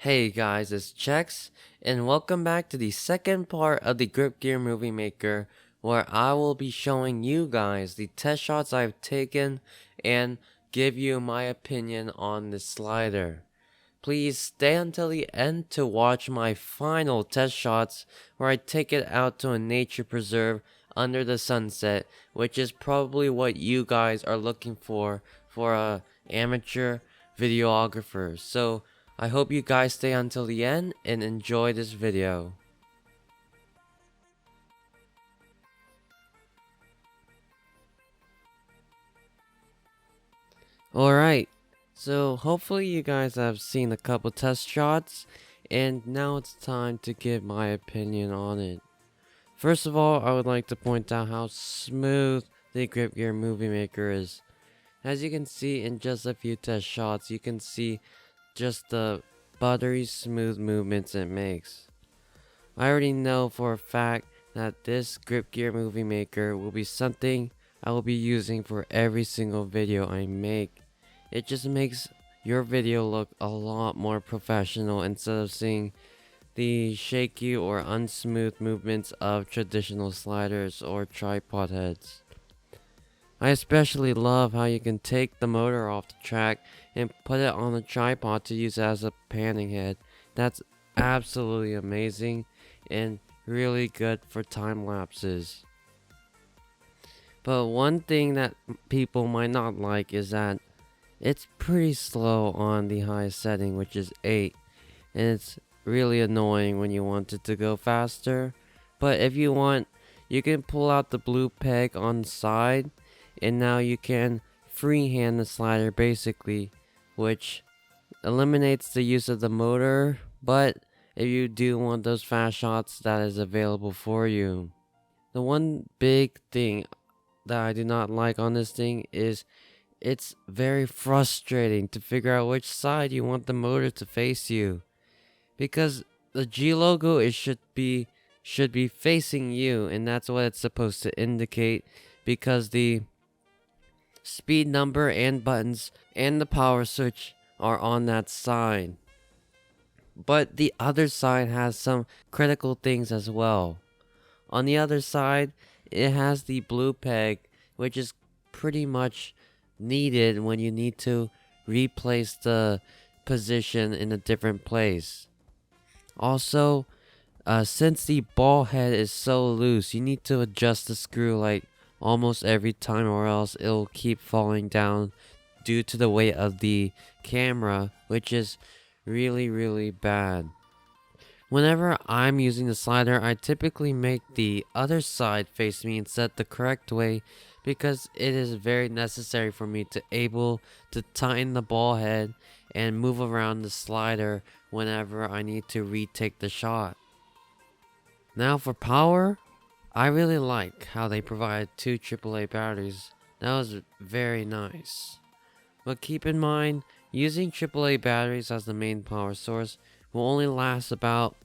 Hey guys, it's Checks, and welcome back to the second part of the GripGear Movie Maker, where I will be showing you guys the test shots I've taken and give you my opinion on the slider. Please stay until the end to watch my final test shots, where I take it out to a nature preserve under the sunset, which is probably what you guys are looking for a amateur videographer. So I hope you guys stay until the end and enjoy this video. Alright, so hopefully you guys have seen a couple test shots, and now it's time to give my opinion on it. First of all, I would like to point out how smooth the GripGear Movie Maker is. As you can see in just a few test shots, you can see just the buttery smooth movements it makes. I already know for a fact that this GripGear Movie Maker will be something I will be using for every single video I make. It just makes your video look a lot more professional instead of seeing the shaky or unsmooth movements of traditional sliders or tripod heads. I especially love how you can take the motor off the track and put it on a tripod to use as a panning head. That's absolutely amazing and really good for time lapses. But one thing that people might not like is that it's pretty slow on the highest setting, which is 8, and it's really annoying when you want it to go faster. But if you want, you can pull out the blue peg on the side, and now you can freehand the slider basically, which eliminates the use of the motor, but if you do want those fast shots, that is available for you. The one big thing that I do not like on this thing is it's very frustrating to figure out which side you want the motor to face you, because the G logo should be facing you, and that's what it's supposed to indicate, because the speed number and buttons and the power switch are on that side. But the other side has some critical things as well. On the other side, it has the blue peg, which is pretty much needed when you need to replace the position in a different place. Also, since the ball head is so loose, you need to adjust the screw like almost every time, or else it'll keep falling down due to the weight of the camera, which is really bad. Whenever I'm using the slider, I typically make the other side face me and set the correct way, because it is very necessary for me to able to tighten the ball head and move around the slider whenever I need to retake the shot. Now for power, I really like how they provide 2 AAA batteries. That was very nice. But keep in mind, using AAA batteries as the main power source will only last about,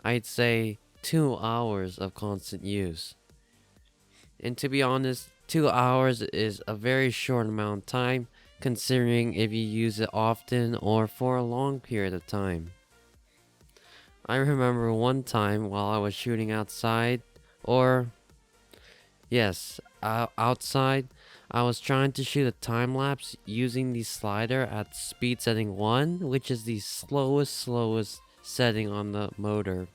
I'd say, 2 hours of constant use. And to be honest, 2 hours is a very short amount of time, considering if you use it often or for a long period of time. I remember one time while I was shooting outside, outside, I was trying to shoot a time lapse using the slider at speed setting 1, which is the slowest setting on the motor.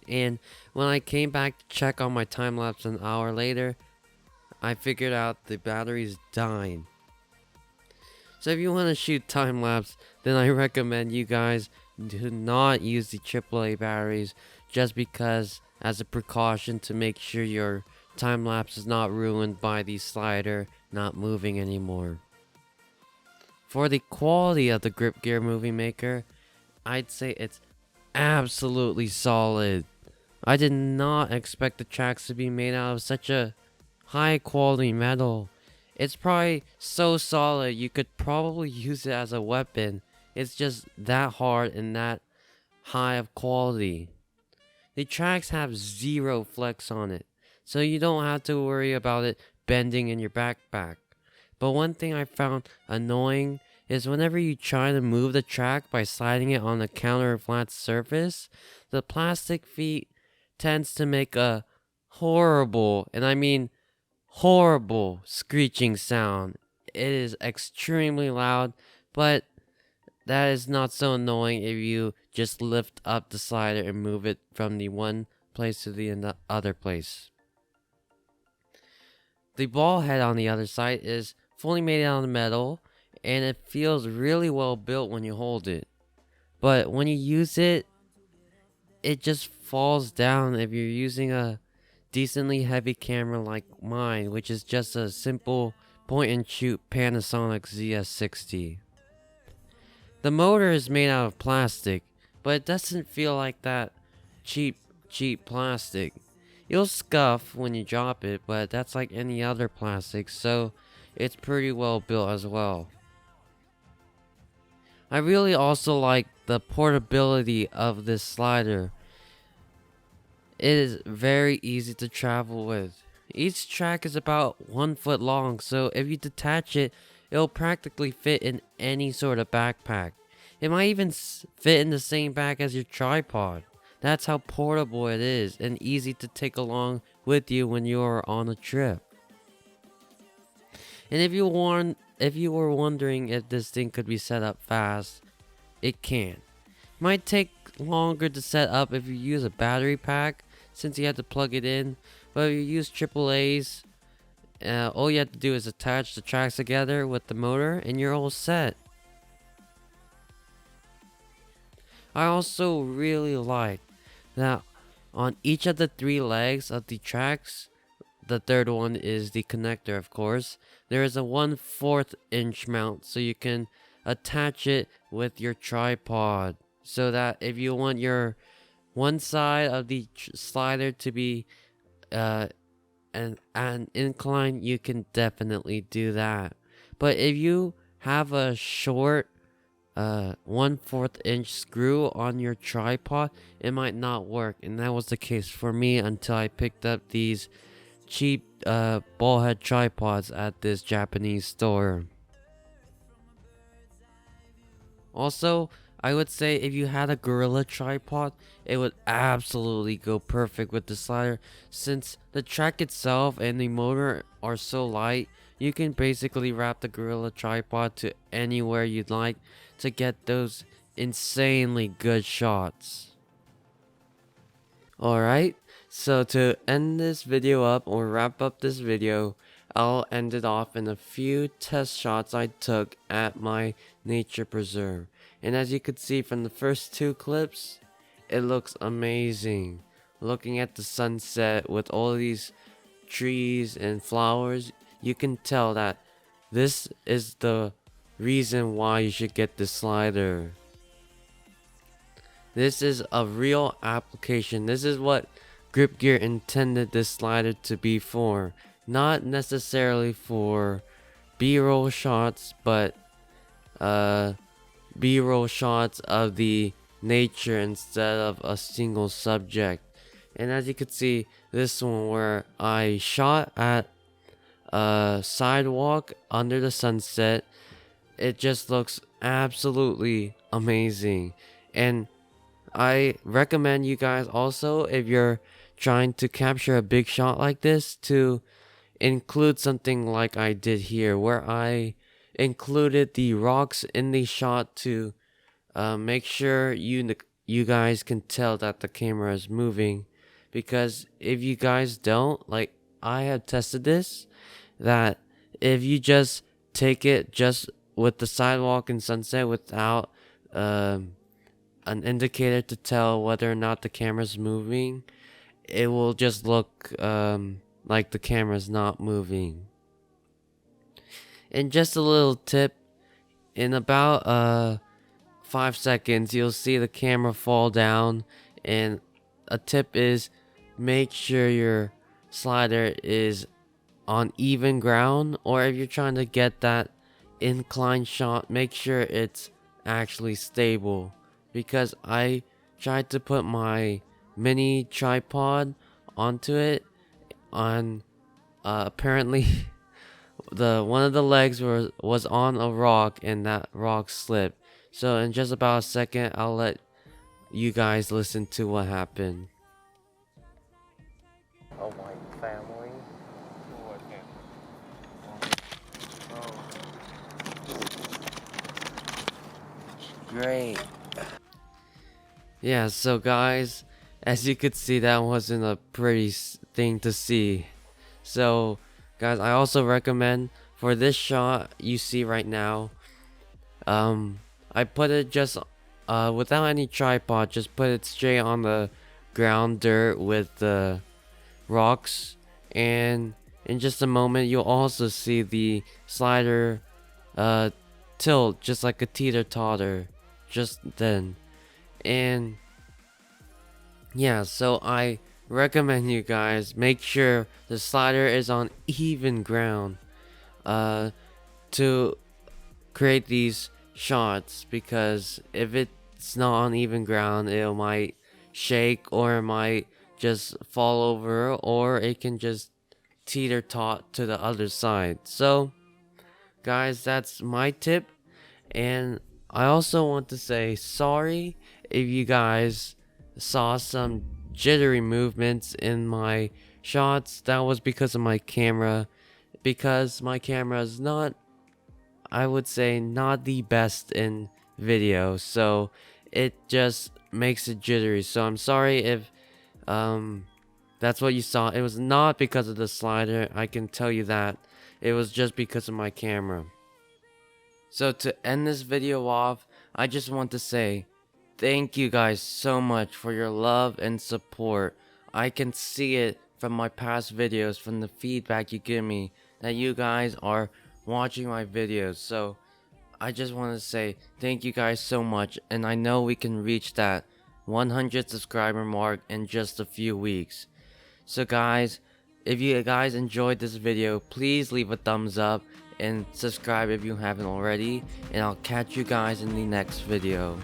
And when I came back to check on my time lapse an hour later, I figured out the battery's dying. So if you want to shoot time lapse, then I recommend you guys do not use the AAA batteries, just because as a precaution to make sure your time lapse is not ruined by the slider not moving anymore. For the quality of the GripGear Movie Maker, I'd say it's absolutely solid. I did not expect the tracks to be made out of such a high quality metal. It's probably so solid you could probably use it as a weapon. It's just that hard and that high of quality. The tracks have zero flex on it, so you don't have to worry about it bending in your backpack. But one thing I found annoying is whenever you try to move the track by sliding it on a counter or flat surface, the plastic feet tends to make a horrible, and I mean horrible, screeching sound. It is extremely loud, but that is not so annoying if you just lift up the slider and move it from the one place to the other place. The ball head on the other side is fully made out of metal, and it feels really well built when you hold it. But when you use it, it just falls down if you're using a decently heavy camera like mine, which is just a simple point and shoot Panasonic ZS60. The motor is made out of plastic, but it doesn't feel like that cheap plastic. You'll scuff when you drop it, but that's like any other plastic, so it's pretty well built as well. I really also like the portability of this slider. It is very easy to travel with. Each track is about 1 foot long, so if you detach it, it'll practically fit in any sort of backpack. It might even fit in the same bag as your tripod. That's how portable it is and easy to take along with you when you are on a trip. And if you were wondering if this thing could be set up fast, it can. It might take longer to set up if you use a battery pack, since you have to plug it in, but if you use AAA's, all you have to do is attach the tracks together with the motor and you're all set. I also really like that on each of the 3 legs of the tracks, the third one is the connector of course, there is a 1/4 inch mount so you can attach it with your tripod, so that if you want your one side of the slider to be an incline, you can definitely do that. But if you have a short 1/4 inch screw on your tripod, it might not work, and that was the case for me until I picked up these cheap ball head tripods at this Japanese store. Also, I would say if you had a Gorilla tripod, it would absolutely go perfect with the slider, since the track itself and the motor are so light. You can basically wrap the Gorilla tripod to anywhere you'd like to get those insanely good shots. Alright, so to end this video up or wrap up this video, I'll end it off in a few test shots I took at my nature preserve. And as you could see from the first 2 clips, it looks amazing. Looking at the sunset with all these trees and flowers, you can tell that this is the reason why you should get this slider. This is a real application. This is what GripGear intended this slider to be for. Not necessarily for B-roll shots, but B-roll shots of the nature instead of a single subject. And as you can see, this one where I shot at a sidewalk under the sunset, it just looks absolutely amazing. And I recommend you guys also, if you're trying to capture a big shot like this, to include something like I did here, where I included the rocks in the shot to make sure you guys can tell that the camera is moving. Because if you guys don't, like I have tested this, that if you just take it just with the sidewalk and sunset without an indicator to tell whether or not the camera's moving, it will just look like the camera's not moving. And just a little tip, in about 5 seconds you'll see the camera fall down, and a tip is make sure your slider is on even ground, or if you're trying to get that incline shot, make sure it's actually stable. Because I tried to put my mini tripod onto it on apparently the one of the legs was on a rock and that rock slipped. So in just about a second, I'll let you guys listen to what happened. Oh, my family. Great. Yeah, so guys, as you could see, that wasn't a pretty thing to see. So guys, I also recommend for this shot you see right now, I put it just without any tripod, just put it straight on the ground dirt with the rocks, and in just a moment you'll also see the slider tilt just like a teeter-totter just then. And yeah, so I recommend you guys make sure the slider is on even ground to create these shots, because if it's not on even ground, it might shake, or it might just fall over, or it can just teeter-tot to the other side. So guys, that's my tip. And I also want to say sorry if you guys saw some jittery movements in my shots. That was because of my camera, because my camera is not, I would say, not the best in video, so it just makes it jittery. So I'm sorry if that's what you saw. It was not because of the slider, I can tell you that. It was just because of my camera. So to end this video off, I just want to say thank you guys so much for your love and support. I can see it from my past videos, from the feedback you give me, that you guys are watching my videos. So I just want to say thank you guys so much, and I know we can reach that 100 subscriber mark in just a few weeks. So guys, if you guys enjoyed this video, please leave a thumbs up and subscribe if you haven't already, and I'll catch you guys in the next video.